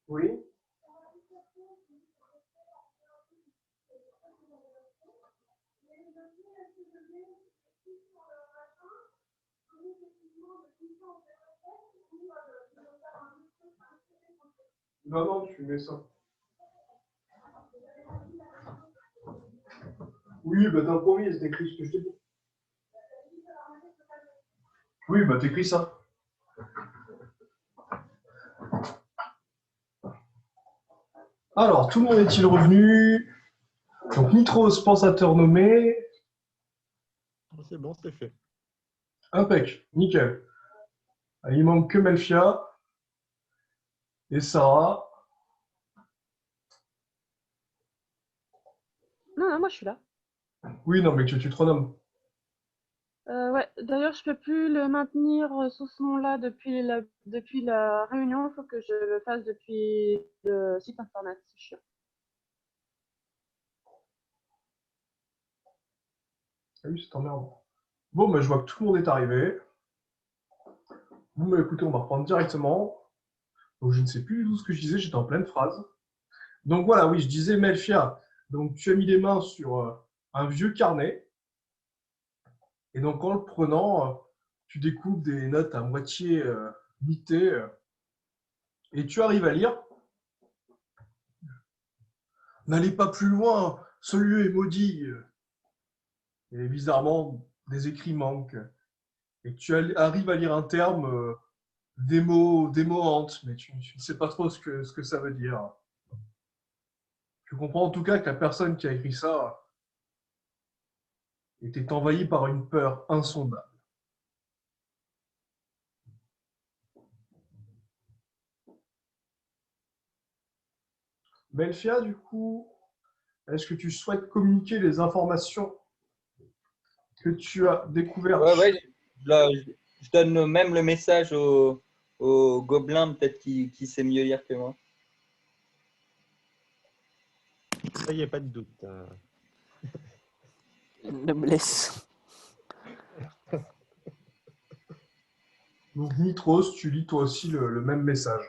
Oui. Non, non, tu mets ça. Oui, bah t'as promis, c'est écrit ce que je t'ai dit. Oui, bah t'écris ça. Alors, tout le monde est-il revenu? Donc, Nitros, pensateur nommé. C'est bon, c'est fait. Impec, nickel. Il manque que Melfia et Sarah. Non, non, moi je suis là. Oui, non, mais tu te renommes. Ouais, d'ailleurs, je peux plus le maintenir sous ce nom-là depuis la réunion. Il faut que je le fasse depuis le site internet. C'est chiant. Ah oui, c'est emmerdant. Bon, bah, je vois que tout le monde est arrivé. Vous m'écoutez, on va reprendre directement. Donc, je ne sais plus du tout ce que je disais, j'étais en pleine phrase. Donc voilà, oui, je disais Melfia. Donc tu as mis les mains sur un vieux carnet. Et donc en le prenant, tu découpes des notes à moitié mitées. Et tu arrives à lire. N'allez pas plus loin, ce lieu est maudit. Et bizarrement, des écrits manquent. Et tu arrives à lire un terme, démo hante, mais tu ne sais pas trop ce que ça veut dire. Tu comprends en tout cas que la personne qui a écrit ça était envahie par une peur insondable. Melfia, du coup, est-ce que tu souhaites communiquer les informations que tu as découvertes? Ouais, ouais, là, je donne même le message au gobelin, peut-être qui sait mieux lire que moi. Ça, il n'y a pas de doute. Noblesse. Donc, Nitros, tu lis toi aussi le même message.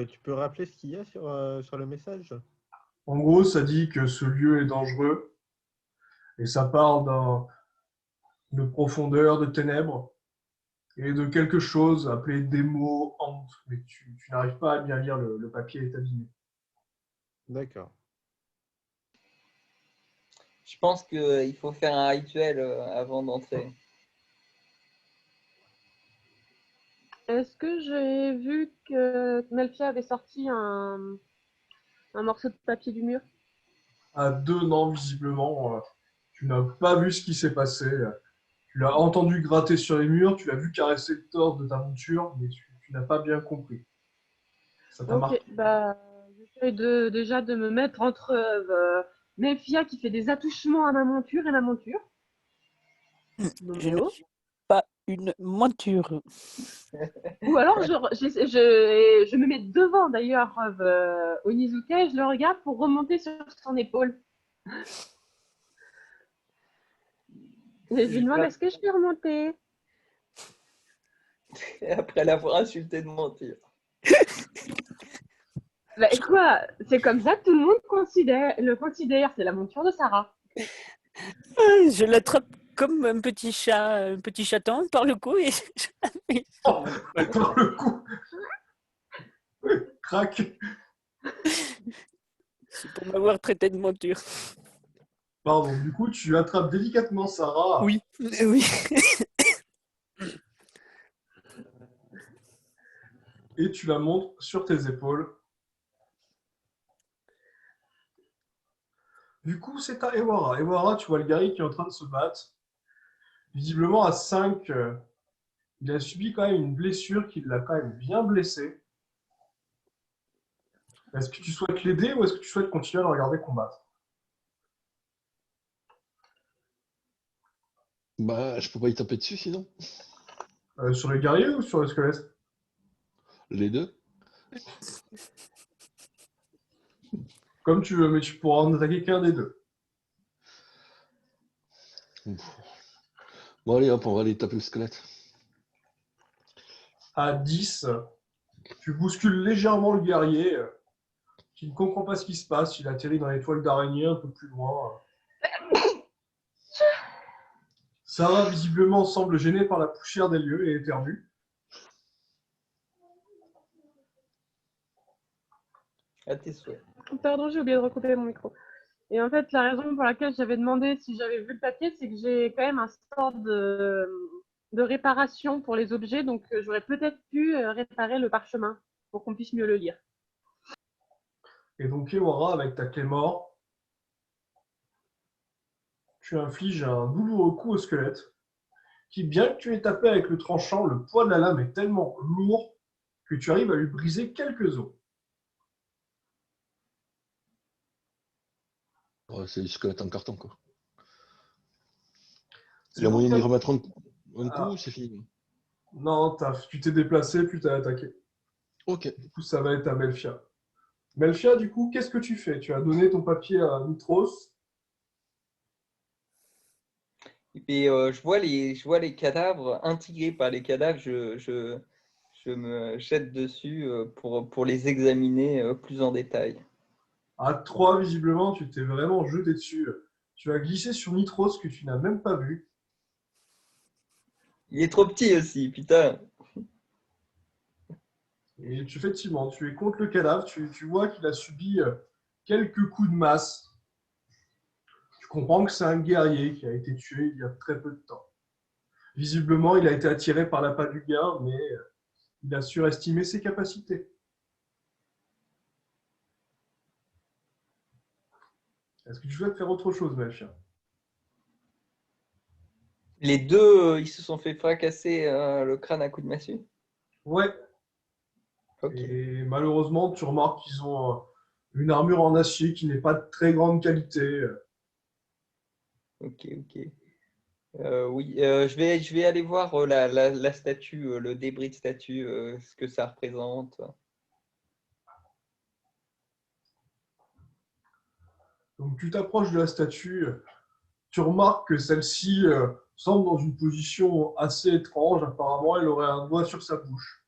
Tu peux rappeler ce qu'il y a sur le message? En gros, ça dit que ce lieu est dangereux et ça parle de profondeur, de ténèbres et de quelque chose appelé démo hante, mais tu n'arrives pas à bien lire, le papier est abîmé. D'accord. Je pense qu'il faut faire un rituel avant d'entrer. Est-ce que j'ai vu que Melfia avait sorti un morceau de papier du mur? À deux, non, visiblement, tu n'as pas vu ce qui s'est passé. Tu l'as entendu gratter sur les murs, tu l'as vu caresser le torse de ta monture, mais tu n'as pas bien compris. Ça t'a Ok, marqué. bah j'essaie déjà de me mettre entre Melfia qui fait des attouchements à ma monture et la monture. Je ne Noméo. suis pas une monture. Ou alors je me mets devant d'ailleurs Onizuka et je le regarde pour remonter sur son épaule. Et je lui demande est-ce que je peux remonter? Et après l'avoir insulté de mentir. Bah quoi, c'est comme ça que tout le monde le considère, c'est la monture de Sarah. Je l'attrape comme un petit chat, un petit chaton par le cou et je la mets sur Oh, mon épaule. par le coup, crac. C'est pour m'avoir traité de monture. Pardon, du coup, tu attrapes délicatement Sarah Oui, oui. et tu la montes sur tes épaules. Du coup, c'est à Ewara. Ewara, tu vois le guerrier qui est en train de se battre. Visiblement, à 5, il a subi quand même une blessure qui l'a quand même bien blessé. Est-ce que tu souhaites l'aider ou est-ce que tu souhaites continuer à le regarder combattre? Bah, je peux pas y taper dessus sinon. Sur le guerrier ou sur le squelette? Les deux. Comme tu veux, mais tu pourras en attaquer qu'un des deux. Bon, allez, hop, on va aller taper le squelette. À 10, tu bouscules légèrement le guerrier qui ne comprend pas ce qui se passe. Il atterrit dans les toiles d'araignée un peu plus loin. Sarah, visiblement, semble gênée par la poussière des lieux et éternue. À tes souhaits. Pardon, j'ai oublié de recouper mon micro. Et en fait, la raison pour laquelle j'avais demandé si j'avais vu le papier, c'est que j'ai quand même un sort de réparation pour les objets, donc j'aurais peut-être pu réparer le parchemin pour qu'on puisse mieux le lire. Et donc, Ewara, avec ta clé mort, tu infliges un douloureux coup au squelette, qui, bien que tu aies tapé avec le tranchant, le poids de la lame est tellement lourd que tu arrives à lui briser quelques os. Ouais, c'est du squelette en carton, quoi. Il C'est y a donc moyen d'y un- remettre un coup Ah, ou c'est fini? non, tu t'es déplacé, puis tu as attaqué. Ok. Du coup, ça va être à Melfia. Melfia, du coup, qu'est-ce que tu fais? Tu as donné ton papier à Mitros. Et puis, je vois les cadavres, intrigué par les cadavres, je me jette dessus pour les examiner plus en détail. À 3, visiblement, tu t'es vraiment jeté dessus. Tu as glissé sur Mitros que tu n'as même pas vu. Il est trop petit aussi, putain. Et effectivement, tu es contre le cadavre. Tu vois qu'il a subi quelques coups de masse. Tu comprends que c'est un guerrier qui a été tué il y a très peu de temps. Visiblement, il a été attiré par l'appât du gain, mais il a surestimé ses capacités. Est-ce que tu souhaites faire autre chose, Melchia? Les deux, ils se sont fait fracasser le crâne à coups de massue. Ouais. Ok, Et malheureusement, tu remarques qu'ils ont une armure en acier qui n'est pas de très grande qualité. ok, ok. Oui, je vais aller voir la statue, le débris de statue, ce que ça représente. Donc tu t'approches de la statue, tu remarques que celle-ci semble dans une position assez étrange. Apparemment, elle aurait un doigt sur sa bouche,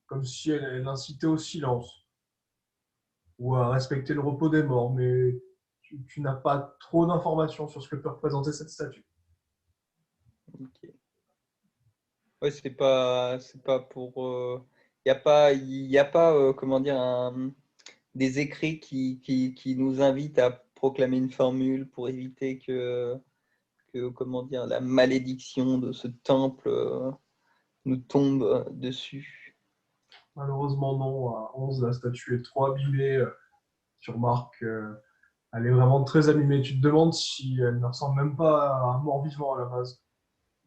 comme si elle incitait au silence ou à respecter le repos des morts, mais tu n'as pas trop d'informations sur ce que peut représenter cette statue. Ok. Ouais, c'est pas pour. Il y a pas comment dire, des écrits qui nous invitent à proclamer une formule pour éviter comment dire, la malédiction de ce temple nous tombe dessus. Malheureusement, non. À 11, la statue est trop abîmée. Tu remarques qu'elle est vraiment très abîmée. Tu te demandes si elle ne ressemble même pas à un mort-vivant à la base,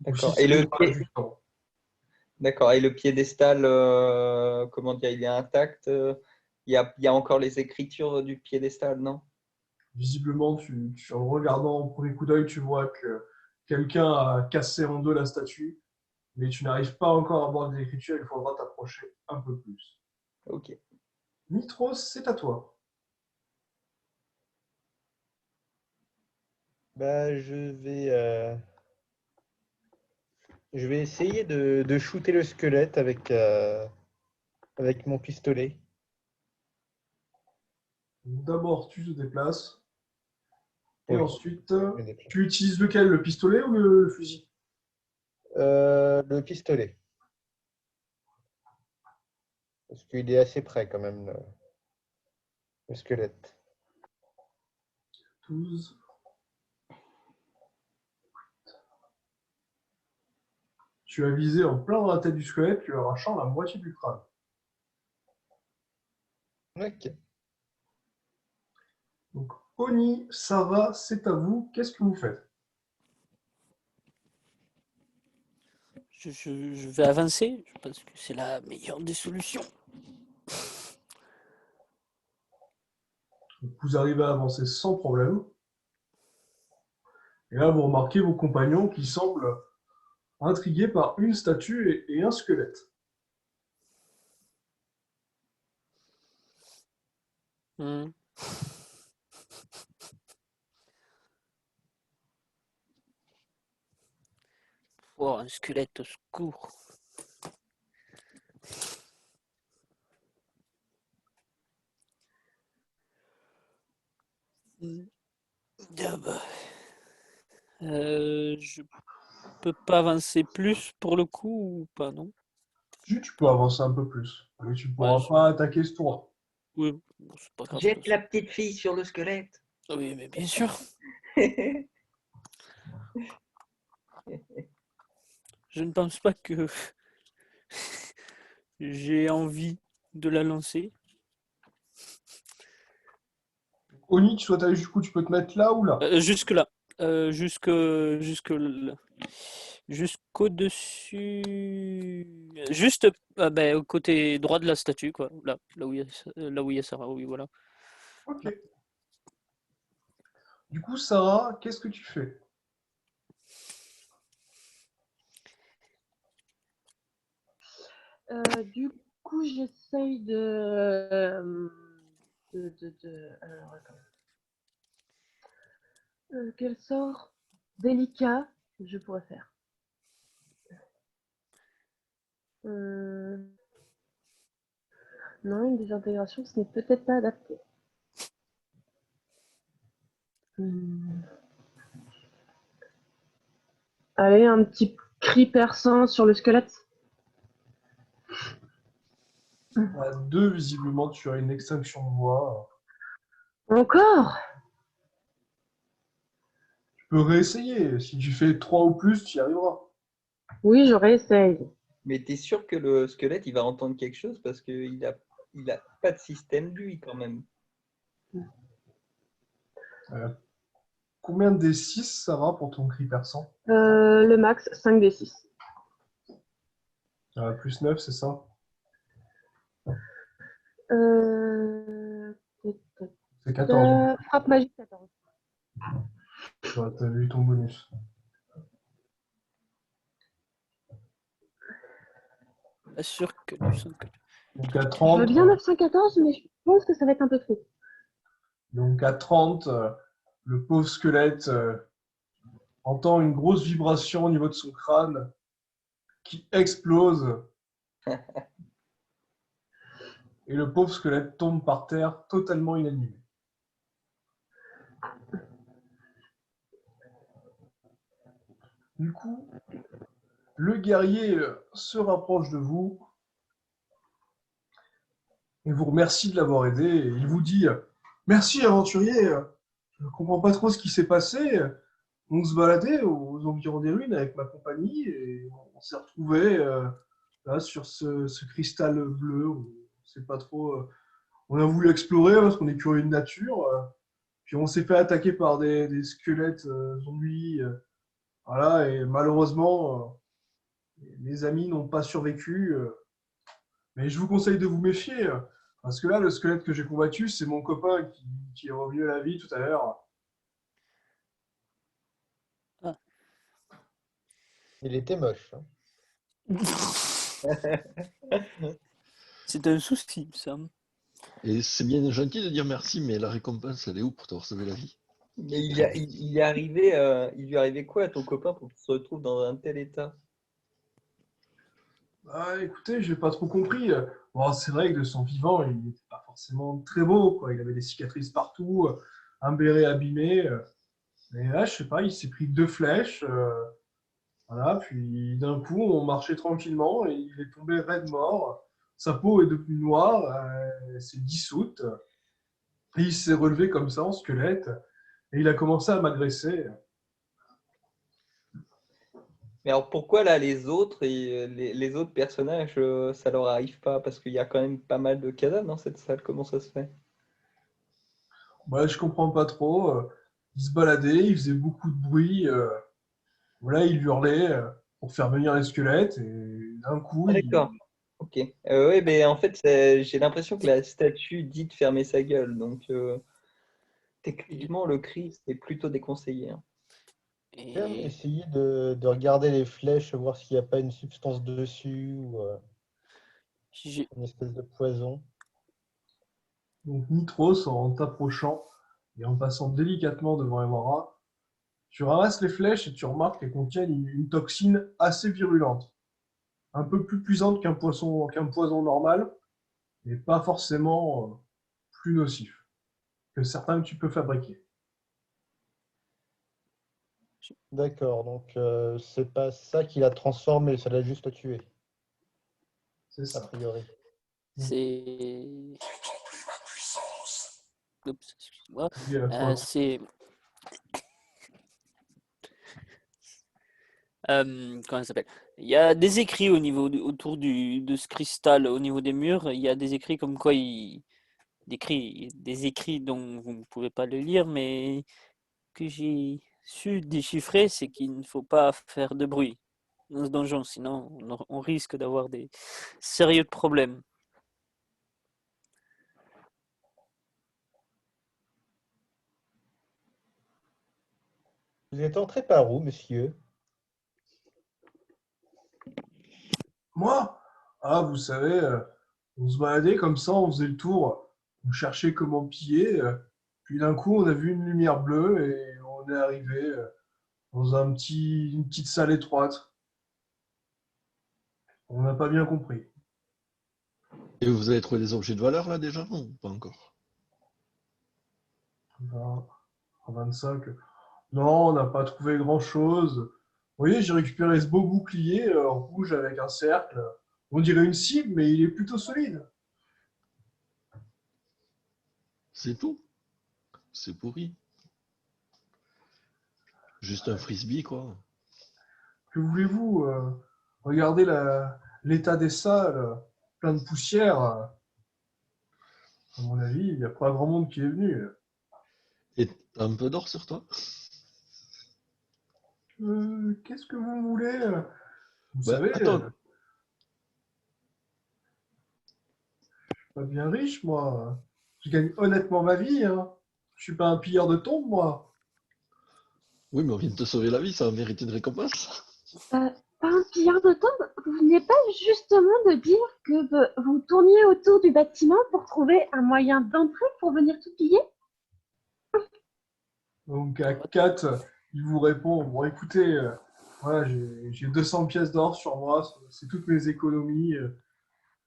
ou si D'accord. c'est une image du temps. D'accord. Et le piédestal, comment dire, il est intact. Il y a encore les écritures du piédestal, non? Visiblement, en regardant au premier coup d'œil, tu vois que quelqu'un a cassé en deux la statue, mais tu n'arrives pas encore à voir des écritures, il faudra t'approcher un peu plus. Ok. Mitros, c'est à toi. Bah, je vais essayer de shooter le squelette avec mon pistolet. D'abord, tu te déplaces, et Oui, ensuite, je me déplace. tu utilises lequel, le pistolet ou le fusil? Le pistolet. Parce qu'il est assez près quand même, le squelette. 12. Tu as visé en plein dans la tête du squelette, lui arrachant la moitié du crâne. Ok. Donc, Oni, Sarah, c'est à vous. Qu'est-ce que vous faites? Je vais avancer. Je pense que c'est la meilleure des solutions. Donc, vous arrivez à avancer sans problème. Et là, vous remarquez vos compagnons qui semblent intrigués par une statue et un squelette. Hmm. Oh, un squelette, au secours. Ah bah, je peux pas avancer plus pour le coup ou pas, non? Si tu peux avancer un peu plus, mais tu Ouais, pourras pas attaquer ce tour. oui, bon, c'est pas grave. de toute Jette la petite fille sur le squelette. façon. Oui, mais bien sûr. Je ne pense pas que j'ai envie de la lancer. Oni, tu souhaites aller jusqu'où? Tu peux te mettre là ou là? Jusque là. Jusqu'au-dessus. Juste ben, au côté droit de la statue, quoi. Là où il y a Sarah, oui, voilà. Ok. Du coup, Sarah, qu'est-ce que tu fais? Du coup, j'essaye alors, attends. Quel sort délicat je pourrais faire? Non, une désintégration, ce n'est peut-être pas adapté. Allez, un petit cri perçant sur le squelette. À deux, visiblement, tu as une extinction de voix. Encore? Tu peux réessayer. Si tu fais 3 ou plus, tu y arriveras. Oui, je réessaye. Mais t'es sûr que le squelette, il va entendre quelque chose parce qu'il a pas de système lui quand même. Combien des 6, Sarah, pour ton cri perçant? Le max, 5d6. Plus 9, c'est ça? C'est 14. Frappe magique 14. Ouais, t'as vu ton bonus. Pas sûr que du sang que. Donc à Je veux 30, bien 914, mais je pense que ça va être un peu trop. donc à 30, le pauvre squelette entend une grosse vibration au niveau de son crâne qui explose et le pauvre squelette tombe par terre totalement inanimé. Du coup, le guerrier se rapproche de vous et vous remercie de l'avoir aidé. Et il vous dit merci aventurier, je ne comprends pas trop ce qui s'est passé. On se baladait aux environs des ruines avec ma compagnie et on s'est retrouvés là sur ce cristal bleu. On sait pas trop. On a voulu explorer parce qu'on est curieux de nature. Puis on s'est fait attaquer par des squelettes zombies. Voilà, et malheureusement, les amis n'ont pas survécu. Mais je vous conseille de vous méfier. Parce que là, le squelette que j'ai combattu, c'est mon copain qui est revenu à la vie tout à l'heure. Il était moche. Hein. C'est un souci, ça. Et c'est bien gentil de dire merci, mais la récompense, elle est où pour t'avoir sauvé la vie? Mais il est arrivé, il lui est arrivé quoi à ton copain pour qu'il se retrouve dans un tel état? Ah, écoutez, j'ai pas trop compris. Bon, c'est vrai que de son vivant, il n'était pas forcément très beau, quoi. Il avait des cicatrices partout, un béret abîmé. Mais là, je sais pas, il s'est pris 2 flèches. Voilà, puis d'un coup, on marchait tranquillement et il est tombé raide mort. Sa peau est devenue noire, elle s'est dissoute. Et il s'est relevé comme ça en squelette et il a commencé à m'agresser. Mais alors pourquoi là les autres et les autres personnages, ça leur arrive pas? Parce qu'il y a quand même pas mal de cadavres dans cette salle, comment ça se fait? Moi, je comprends pas trop. Il se baladait, il faisait beaucoup de bruit. Voilà, il hurlait pour faire venir les squelettes et d'un coup, Ah d'accord, ok. Oui, mais en fait, j'ai l'impression que la statue dit de fermer sa gueule, donc Et, techniquement le cri c'est plutôt déconseillé, hein. Quand même et essayer de regarder les flèches, voir s'il n'y a pas une substance dessus ou j'ai- une espèce de poison. donc Nitros, en t'approchant et en passant délicatement devant Evora, Tu ramasses les flèches et tu remarques qu'elles contiennent une toxine assez virulente. Un peu plus puissante qu'un poison normal, mais pas forcément plus nocif que certains que tu peux fabriquer. D'accord, donc c'est pas ça qui l'a transformé, ça l'a juste tué, C'est a ça. priori. C'est. Oups, excuse-moi. Lié à quoi? C'est. Comment ça s'appelle? Il y a des écrits autour de ce cristal, au niveau des murs. Il y a des écrits comme quoi des écrits dont vous ne pouvez pas le lire, mais que j'ai su déchiffrer, c'est qu'il ne faut pas faire de bruit dans ce donjon, sinon on risque d'avoir des sérieux problèmes. Vous êtes entré par où, monsieur? Moi? Ah, vous savez, on se baladait comme ça, on faisait le tour, on cherchait comment piller, puis d'un coup on a vu une lumière bleue et on est arrivé dans une petite salle étroite. On n'a pas bien compris. Et vous avez trouvé des objets de valeur là déjà? Non, pas encore. 20, 25. Non, on n'a pas trouvé grand-chose. Vous voyez, j'ai récupéré ce beau bouclier rouge avec un cercle. On dirait une cible, mais il est plutôt solide. C'est tout. C'est pourri. Juste un frisbee, quoi. Que voulez-vous regardez l'état des salles, plein de poussière. À mon avis, il n'y a pas grand monde qui est venu. Et t'as un peu d'or sur toi? Qu'est-ce que vous voulez Vous Bah, savez, attends. je suis pas bien riche, moi. Je gagne honnêtement ma vie, hein. Je suis pas un pilleur de tombes, moi. Oui, mais on vient de te sauver la vie, ça va mériter une récompense. Pas un pilleur de tombe? Vous venez pas justement de dire que vous tourniez autour du bâtiment pour trouver un moyen d'entrer pour venir tout piller? Donc à 4, il vous répond, bon écoutez, voilà, j'ai 200 pièces d'or sur moi, c'est toutes mes économies.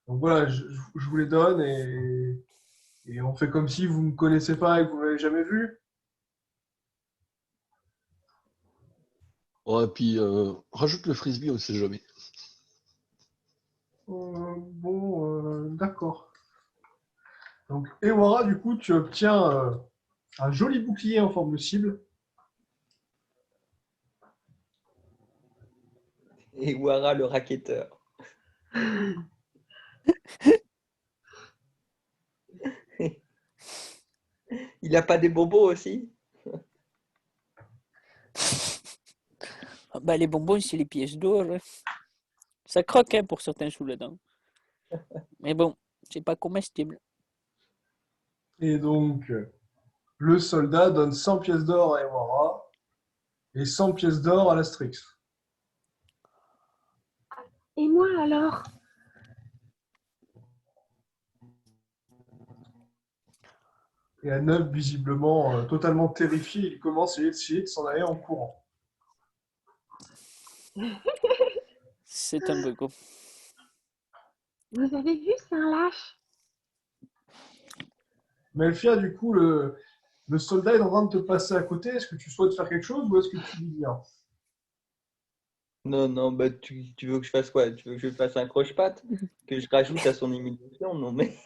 Donc voilà, je vous les donne et on fait comme si vous ne me connaissez pas et que vous ne m'avez jamais vu. Ouais, puis rajoute le frisbee, on sait jamais. Bon, d'accord. Donc Ewara, du coup, tu obtiens un joli bouclier en forme de cible. Et Wara le racketteur. Il a pas des bobos aussi? Ah bah, les bonbons, c'est les pièces d'or, là. Ça croque hein, pour certains sous la dent. Mais bon, c'est pas comestible. Et donc, le soldat donne 100 pièces d'or à Ewara et 100 pièces d'or à l'Astrix. Et moi alors? Et à 9, visiblement totalement terrifié, il commence à essayer de s'en aller en courant. C'est un bego. Vous avez vu, c'est un lâche. Melfia, du coup, le soldat est en train de te passer à côté. Est-ce que tu souhaites faire quelque chose ou est-ce que tu dis bien? Non, non, bah tu veux que je fasse quoi? Tu veux que je fasse un croche-patte? Que je rajoute à son humiliation? Non, mais.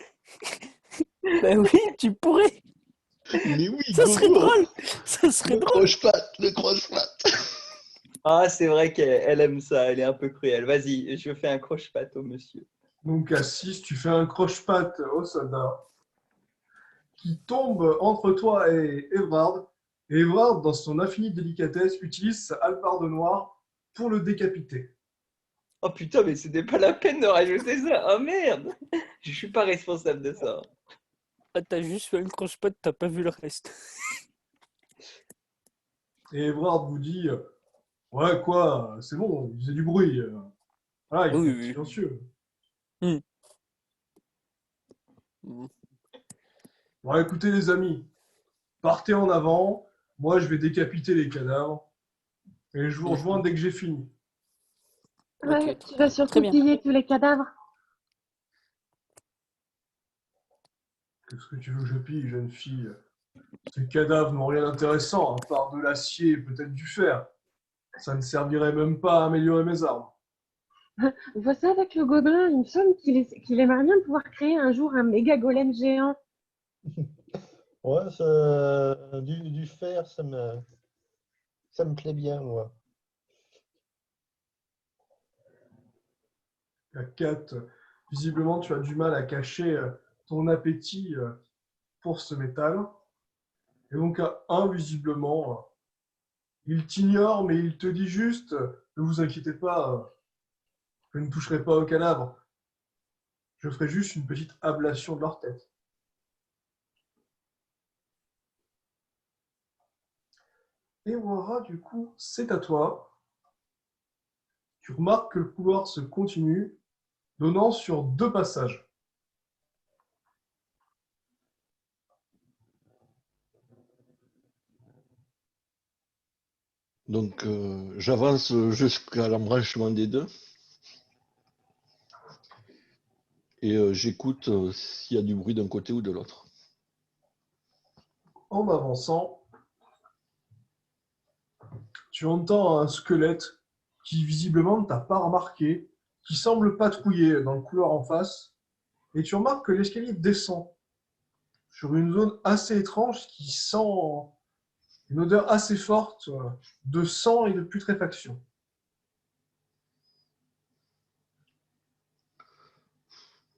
Ben oui, tu pourrais. Mais oui, Ça serait go, go. drôle. Ça serait Le drôle. croche-patte, le croche-patte. Ah, c'est vrai qu'elle aime ça, elle est un peu cruelle. Vas-y, je fais un croche-patte au monsieur. Donc à 6, tu fais un croche-patte au soldat qui tombe entre toi et Evrard. Et Evrard, dans son infinie délicatesse, utilise sa hallebarde noire pour le décapiter. Oh putain, mais c'était pas la peine de rajouter ça. Oh merde! Je suis pas responsable de ça. Ah, t'as juste fait un croche-patte, t'as pas vu le reste. Et Evrard vous dit ouais, quoi, c'est bon, il faisait du bruit. Voilà, il faut Oui, être oui. silencieux. Mm. Bon, écoutez, les amis, partez en avant. Moi, je vais décapiter les cadavres. Et je vous rejoins dès que j'ai fini. Ouais, Ok, tu vas très surtout bien. piller tous les cadavres. Qu'est-ce que tu veux que je pille, jeune fille? Ces cadavres n'ont rien d'intéressant, à part de l'acier et peut-être du fer. Ça ne servirait même pas à améliorer mes armes. Vois ça avec le gobelin, il me semble qu'il aimerait bien pouvoir créer un jour un méga golem géant. Ouais, du fer, ça me plaît bien, moi. La Kat, visiblement, tu as du mal à cacher ton appétit pour ce métal. Et donc, à un, visiblement, il t'ignore, mais il te dit juste ne vous inquiétez pas, je ne toucherai pas au cadavre. Je ferai juste une petite ablation de leur tête. Et Wara, du coup, c'est à toi. Tu remarques que le couloir se continue, donnant sur 2 passages. Donc, j'avance jusqu'à l'embranchement des deux et j'écoute s'il y a du bruit d'un côté ou de l'autre. En avançant, tu entends un squelette qui visiblement ne t'a pas remarqué, qui semble patrouiller dans le couloir en face, et tu remarques que l'escalier descend sur une zone assez étrange qui sent une odeur assez forte de sang et de putréfaction.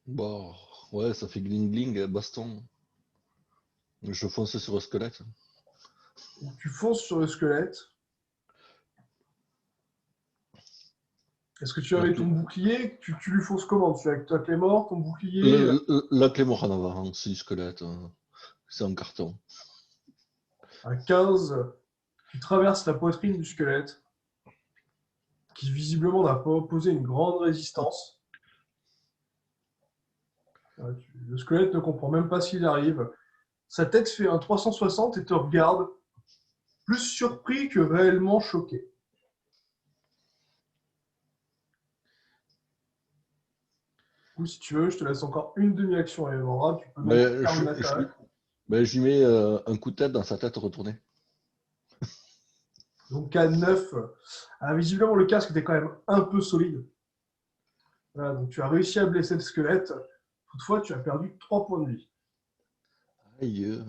Bon, ouais, ça fait gling gling, baston. Je fonce sur le squelette. Donc, tu fonces sur le squelette. Est-ce que tu La, avais ton clé, bouclier? Tu lui fonces comment? Tu as avec ta clé mort, ton bouclier? la clé mort en avant, c'est du squelette. C'est en carton. À 15, tu traverses la poitrine du squelette, qui visiblement n'a pas opposé une grande résistance. Le squelette ne comprend même pas s'il arrive. Sa tête fait un 360 et te regarde, plus surpris que réellement choqué. Ou si tu veux, je te laisse encore une demi-action à Evora. Tu peux donc Ben, faire une attaque. je lui mets un coup de tête dans sa tête retournée. Donc à 9, visiblement le casque était quand même un peu solide. Voilà, donc tu as réussi à blesser le squelette. Toutefois, tu as perdu 3 points de vie. Aïe.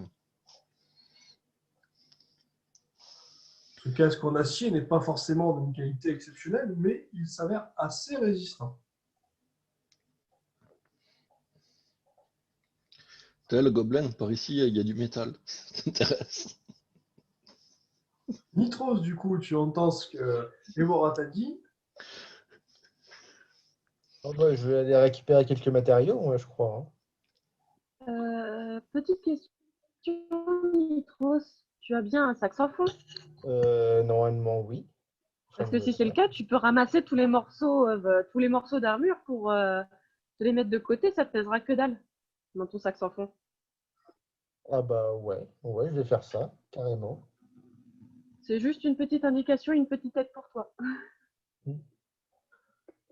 Ce casque en acier n'est pas forcément d'une qualité exceptionnelle, mais il s'avère assez résistant. Tel gobelin, par ici, il y a du métal. Ça t'intéresse? Nitros, du coup, tu entends ce que Evora t'a dit. Oh, bah, je vais aller récupérer quelques matériaux, moi, je crois, hein. Petite question, Nitros, tu as bien un sac sans fond? Normalement, oui. Parce Enfin, que je si c'est le sais. cas, tu peux ramasser tous les morceaux d'armure pour te les mettre de côté, ça te pèsera que dalle dans ton sac sans fond. Ah bah ouais, ouais, je vais faire ça, carrément. C'est juste une petite indication, une petite aide pour toi.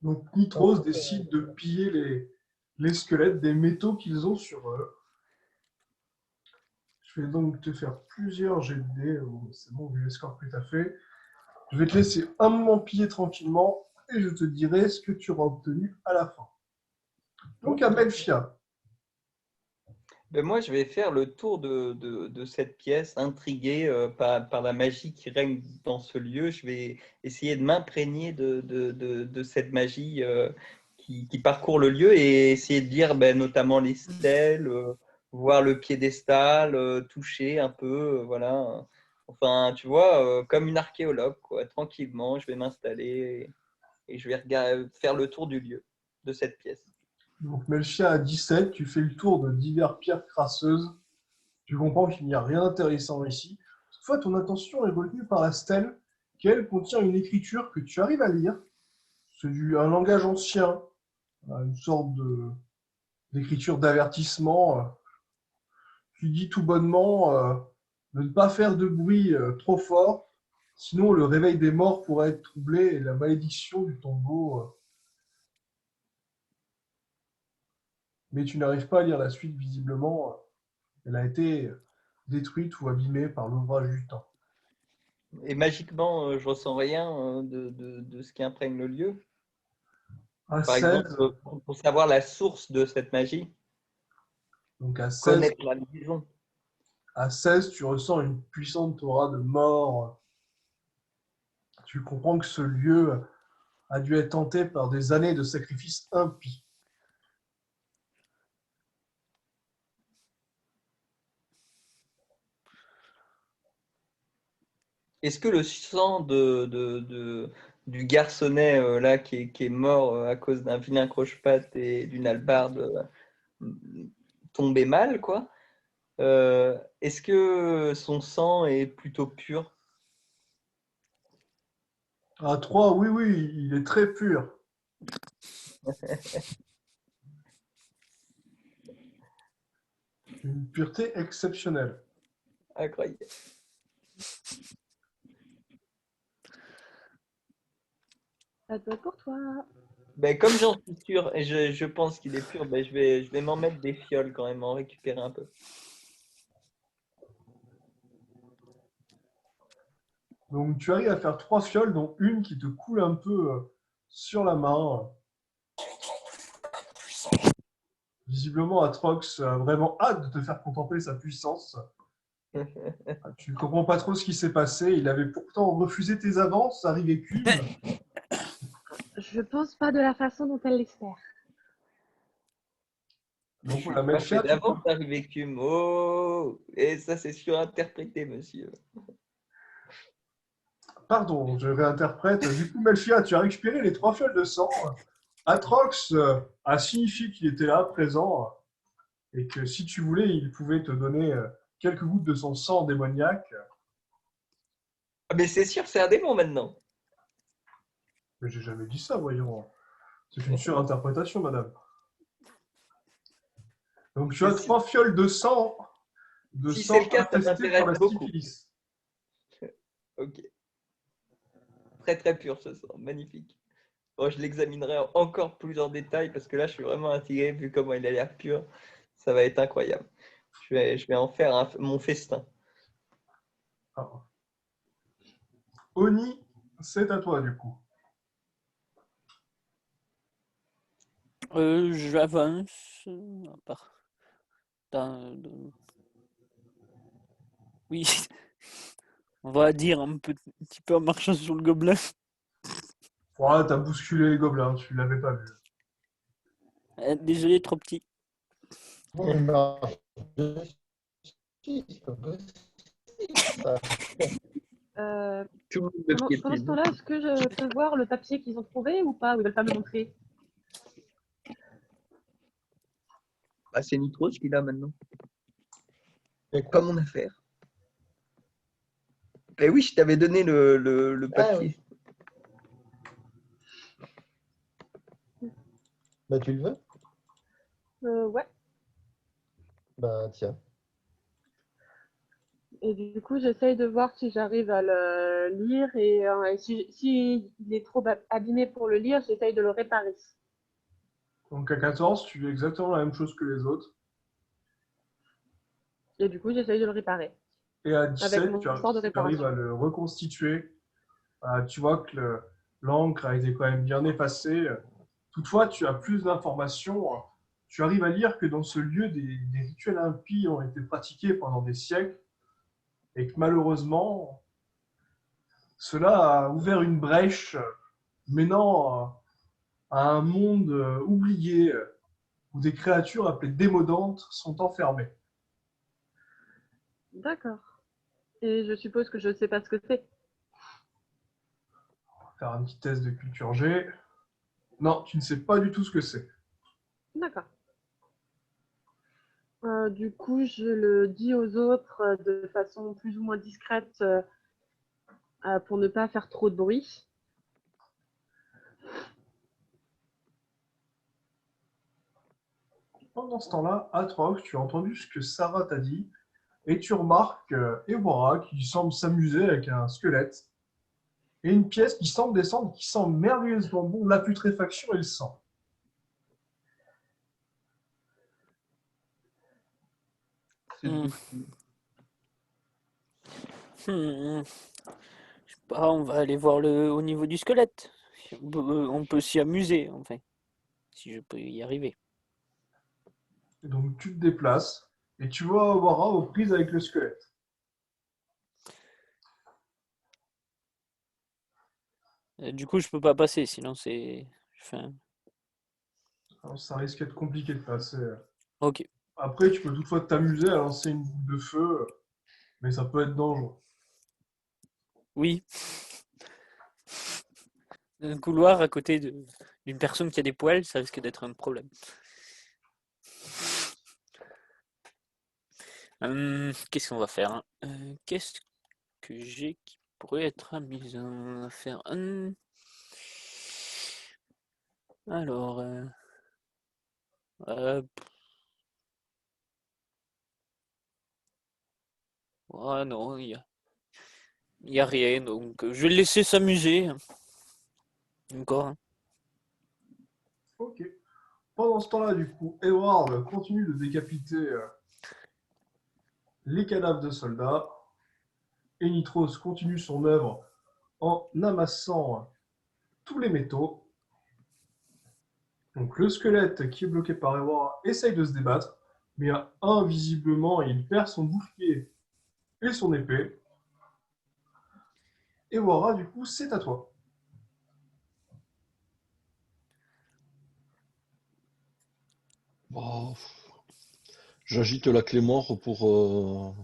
Donc En Nitros fait, décide de piller les squelettes des métaux qu'ils ont sur eux. Je vais donc te faire plusieurs jets de dés. C'est bon, vu les scores que tu as fait. Je vais te laisser un moment piller tranquillement et je te dirai ce que tu auras obtenu à la fin. Donc à Melfia. Ben moi, je vais faire le tour de cette pièce, intrigué par la magie qui règne dans ce lieu. Je vais essayer de m'imprégner de cette magie qui parcourt le lieu et essayer de lire ben, notamment les stèles, voir le piédestal, toucher un peu, voilà. Enfin, tu vois, comme une archéologue, quoi. Tranquillement, je vais m'installer et je vais faire le tour du lieu, de cette pièce. Donc Melfia à 17, tu fais le tour de diverses pierres crasseuses. Tu comprends qu'il n'y a rien d'intéressant ici. Toutefois, ton attention est retenue par la stèle, qui elle contient une écriture que tu arrives à lire. C'est un langage ancien, une sorte d'écriture d'avertissement qui dit tout bonnement de ne pas faire de bruit trop fort, Sinon, le réveil des morts pourrait être troublé et la malédiction du tombeau. Mais tu n'arrives pas à lire la suite, visiblement. Elle a été détruite ou abîmée par l'ouvrage du temps. Et magiquement, je ressens rien de ce qui imprègne le lieu. À Par 16, exemple, pour savoir la source de cette magie, donc connaître la maison. à 16, tu ressens une puissante aura de mort. Tu comprends que ce lieu a dû être hanté par des années de sacrifices impies. Est-ce que le sang du garçonnet là qui est mort à cause d'un vilain croche-patte et d'une hallebarde tombait mal, quoi? Est-ce que son sang est plutôt pur? À 3, oui, oui, il est très pur. Une pureté exceptionnelle. Incroyable. Ça doit être pour toi. Ben, comme j'en suis sûr et je pense qu'il est pur, ben, je vais m'en mettre des fioles quand même, en récupérer un peu. Donc tu arrives à faire 3 fioles, dont une qui te coule un peu sur la main. Visiblement, Atrox a vraiment hâte de te faire contempler sa puissance. Tu ne comprends pas trop ce qui s'est passé. Il avait pourtant refusé tes avances, arrivé cube. Je pense pas de la façon dont elle l'espère. Donc Je voilà, suis pas fait Melchia, tu peux... d'avance arrivé cum. Oh! Et ça, c'est surinterprété, monsieur. Pardon, je réinterprète. Du coup, Melchia, tu as récupéré les 3 fioles de sang. Atrox a signifié qu'il était là, présent, et que si tu voulais, il pouvait te donner quelques gouttes de son sang démoniaque. Ah, mais c'est sûr, c'est un démon maintenant. Mais j'ai jamais dit ça, voyons. C'est une surinterprétation, madame. Donc tu as 3 fioles de sang Si c'est le cas, ça infesté par la m'intéresse beaucoup. syphilis. Ok. Très très pur ce sang, magnifique. Bon, je l'examinerai encore plus en détail parce que là, je suis vraiment intrigué vu comment il a l'air pur. Ça va être incroyable. Je vais en faire mon festin. Ah. Oni, c'est à toi du coup. J'avance. À part Oui, on va dire un petit peu en marchant sur le gobelin. Voilà, t'as bousculé les gobelins, tu l'avais pas vu. Désolé, trop petit. Bon, il marche dessus, c'est pas possible, ça. Tout le monde me Pendant ce piétine. temps-là, est-ce que je peux voir le papier qu'ils ont trouvé ou pas? Ou ils veulent pas me le montrer? Ah, c'est Nitros qu'il a maintenant. Et Pas quoi? mon affaire. Ben oui, je t'avais donné le Ah papier. oui. Bah, tu le veux? Ouais. Bah, tiens. Et du coup, j'essaye de voir si j'arrive à le lire et si il est trop abîmé pour le lire, j'essaye de le réparer. Donc à 14, tu fais exactement la même chose que les autres. Et du coup, j'essaye de le réparer Et à avec 17, mon tu sort de arrives à réparation. le reconstituer. Tu vois que l'encre a été quand même bien effacée. Toutefois, tu as plus d'informations. Tu arrives à lire que dans ce lieu, des rituels impies ont été pratiqués pendant des siècles et que malheureusement, cela a ouvert une brèche menant à un monde oublié où des créatures appelées démodantes sont enfermées. D'accord. Et je suppose que je ne sais pas ce que c'est. On va faire un petit test de culture G. Non, tu ne sais pas du tout ce que c'est. D'accord. Du coup, je le dis aux autres de façon plus ou moins discrète pour ne pas faire trop de bruit. Pendant ce temps-là, Atrox, tu as entendu ce que Sarah t'a dit et tu remarques Evora qui semble s'amuser avec un squelette et une pièce qui semble descendre, qui sent merveilleusement bon la putréfaction et le sang. C'est Hmm. tout. Je sais pas, on va aller voir au niveau du squelette. On peut s'y amuser, enfin, si je peux y arriver. Et donc tu te déplaces et tu vois Wara aux prises avec le squelette. Du coup, je peux pas passer, sinon c'est. Enfin, Alors, ça risque d'être compliqué de passer. ok. Après, tu peux toutefois t'amuser à lancer une boule de feu, mais ça peut être dangereux. Oui. Un couloir à côté d'une personne qui a des poils, ça risque d'être un problème. Qu'est-ce qu'on va faire, hein Qu'est-ce que j'ai qui pourrait être amusant à faire Alors, non, y a rien, donc je vais le laisser s'amuser. Encore, hein. Ok. Pendant ce temps-là, du coup, Edward continue de décapiter les cadavres de soldats. Et Nitros continue son œuvre en amassant tous les métaux. Donc le squelette qui est bloqué par Edward essaye de se débattre, mais invisiblement il perd son bouclier et son épée. Et Wara, du coup, c'est à toi. Oh, j'agite la clé mort pour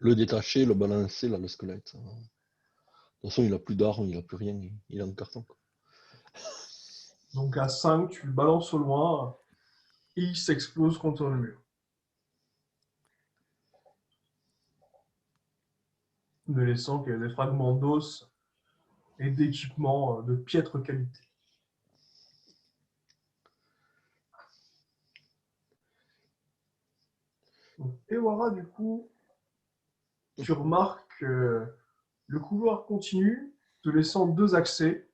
le détacher, le balancer, là, le squelette. De toute façon, il a plus d'armes, il a plus rien, il est en carton. Donc à 5, tu le balances au loin et il s'explose contre le mur. Ne laissant que des fragments d'os et d'équipements de piètre qualité. Donc, Ewara, du coup, tu remarques que le couloir continue, te laissant 2 accès.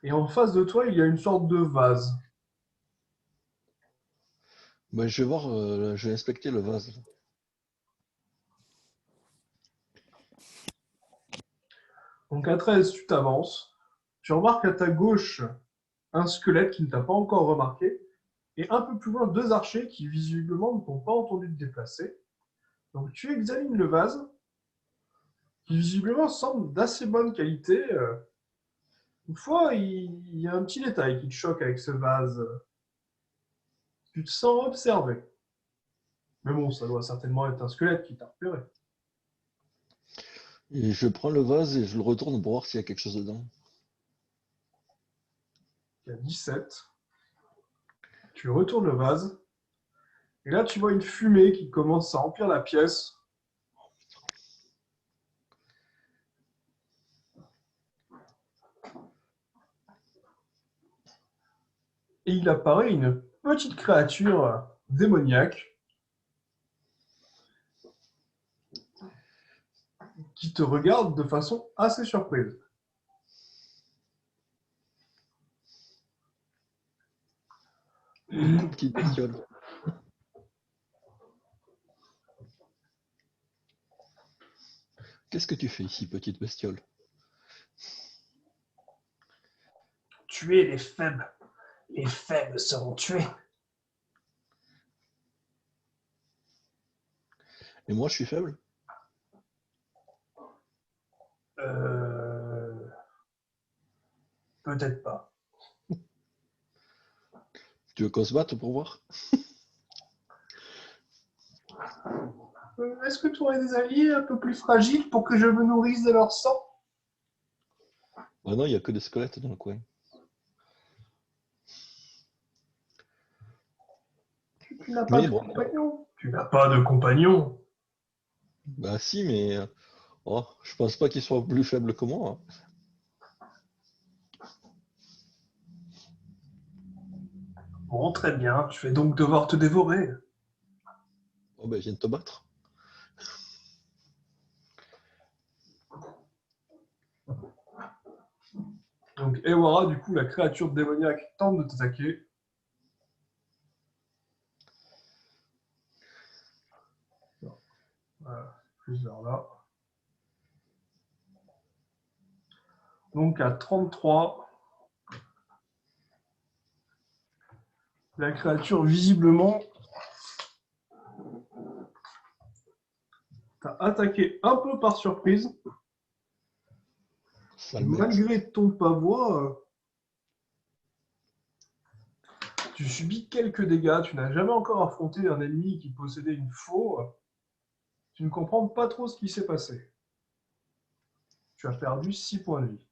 Et en face de toi, il y a une sorte de vase. Ben, je vais voir, je vais inspecter le vase. Donc à 13, tu t'avances. Tu remarques à ta gauche un squelette qui ne t'a pas encore remarqué. Et un peu plus loin, 2 archers qui visiblement ne t'ont pas entendu te déplacer. Donc tu examines le vase, qui visiblement semble d'assez bonne qualité. Toutefois, il y a un petit détail qui te choque avec ce vase. Tu te sens observé. Mais bon, ça doit certainement être un squelette qui t'a repéré. Et je prends le vase et je le retourne pour voir s'il y a quelque chose dedans. Il y a 17. Tu retournes le vase. Et là, tu vois une fumée qui commence à remplir la pièce. Et il apparaît une petite créature démoniaque qui te regarde de façon assez surprise. Petite bestiole. Qu'est-ce que tu fais ici, petite bestiole? Tuer les faibles. Les faibles seront tués. Et moi, je suis faible? Peut-être pas. Tu veux qu'on se batte pour voir? Est-ce que tu aurais des alliés un peu plus fragiles pour que je me nourrisse de leur sang? Ah non, il n'y a que des squelettes dans le coin. Tu n'as pas Mais de bon, compagnon. Tu n'as pas de compagnon. bah si, mais oh, je pense pas qu'ils soient plus faibles que moi, hein. Bon, très bien. Je vais donc devoir te dévorer. Oh ben, viens te battre. Donc, Ewara, du coup, la créature démoniaque tente de t'attaquer. Voilà, plus vers là. Donc, à 33, la créature, visiblement, t'a attaqué un peu par surprise. Sale mec. Malgré ton pavois, tu subis quelques dégâts. Tu n'as jamais encore affronté un ennemi qui possédait une faux. Tu ne comprends pas trop ce qui s'est passé. Tu as perdu 6 points de vie.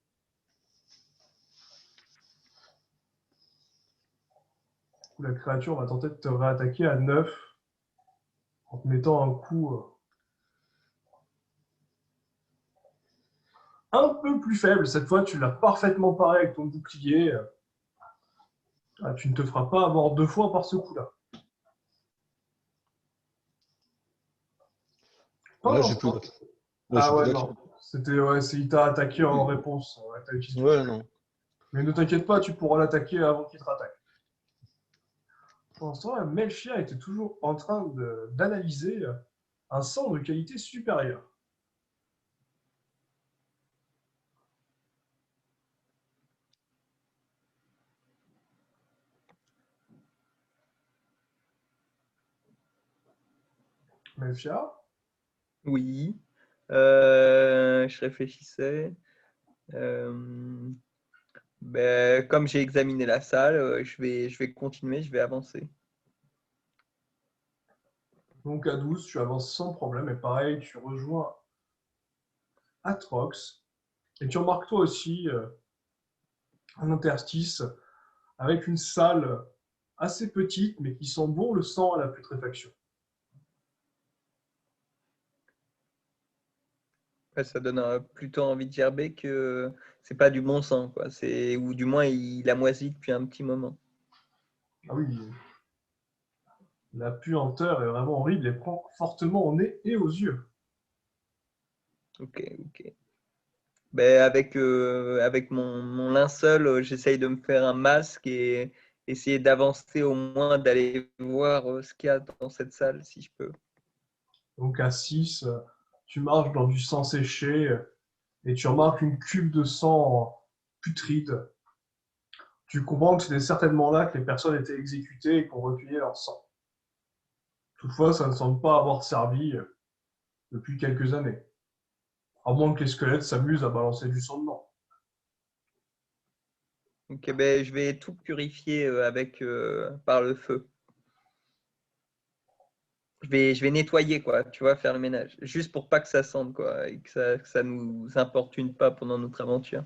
Du coup, la créature va tenter de te réattaquer à 9 en te mettant un coup un peu plus faible. Cette fois, tu l'as parfaitement paré avec ton bouclier. Tu ne te feras pas avoir 2 fois par ce coup-là. Là, j'ai plus Là, d'attaque. Là, j'ai ah plus ouais, d'action. non. C'était, ouais, il t'a attaqué en réponse. Ouais, t'as utilisé. Ouais, non. Mais ne t'inquiète pas, tu pourras l'attaquer avant qu'il te rattaque. Pour l'instant, Melchia était toujours en train d'analyser un sang de qualité supérieure. Melchia, Oui. Je réfléchissais. Comme j'ai examiné la salle, je vais continuer, je vais avancer. donc à 12, tu avances sans problème. Et pareil, tu rejoins Atrox. Et tu remarques toi aussi un interstice avec une salle assez petite, mais qui sent bon le sang à la putréfaction. Ouais, ça donne plutôt envie de gerber que c'est pas du bon sang, quoi. Ou du moins il a moisi depuis un petit moment. Ah oui, la puanteur est vraiment horrible et prend fortement au nez et aux yeux. Ok, ok. Avec mon linceul, j'essaye de me faire un masque et essayer d'avancer au moins, d'aller voir ce qu'il y a dans cette salle, si je peux. Donc à 6, tu marches dans du sang séché et tu remarques une cuve de sang putride. Tu comprends que c'était certainement là que les personnes étaient exécutées et qu'on recueillait leur sang. Toutefois, ça ne semble pas avoir servi depuis quelques années. À moins que les squelettes s'amusent à balancer du sang dedans. Donc, je vais tout purifier par le feu. Je vais nettoyer, quoi, tu vois, faire le ménage. Juste pour pas que ça sente, quoi, et que ça nous importune pas pendant notre aventure.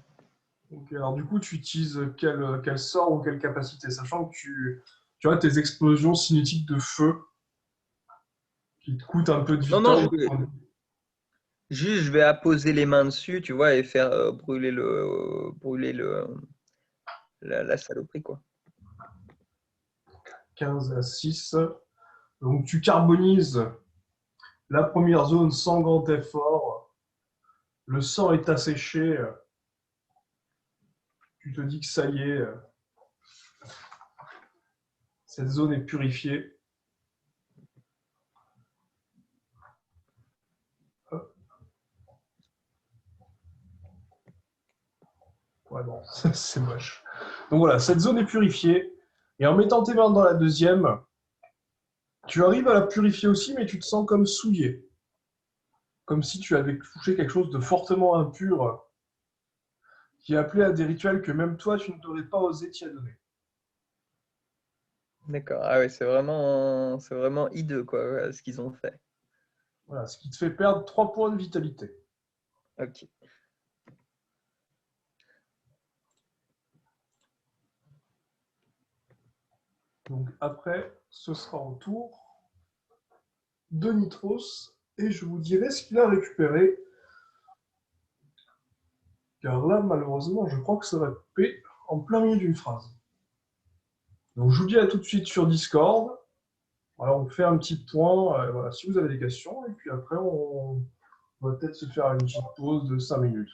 Donc, alors du coup, tu utilises quel sort ou quelle capacité, sachant que tu as tes explosions cinétiques de feu qui te coûtent un peu de Non, non, vita. je vais apposer les mains dessus, tu vois, et faire brûler la saloperie, quoi. 15 à 6. Donc tu carbonises la première zone sans grand effort. Le sang est asséché. Tu te dis que ça y est, cette zone est purifiée. Ouais, bon, c'est moche. Donc voilà, cette zone est purifiée. Et en mettant tes mains dans la deuxième, tu arrives à la purifier aussi, mais tu te sens comme souillé. Comme si tu avais touché quelque chose de fortement impur qui appelait à des rituels que même toi, tu ne t'aurais pas osé t'y adonner. D'accord. Ah ouais, c'est vraiment hideux, quoi, ce qu'ils ont fait. Voilà, ce qui te fait perdre 3 points de vitalité. Ok. Donc après, ce sera au tour de Nitros, et je vous dirai ce qu'il a récupéré. Car là, malheureusement, je crois que ça va couper en plein milieu d'une phrase. Donc je vous dis à tout de suite sur Discord. Alors on fait un petit point, voilà, si vous avez des questions, et puis après on va peut-être se faire une petite pause de 5 minutes.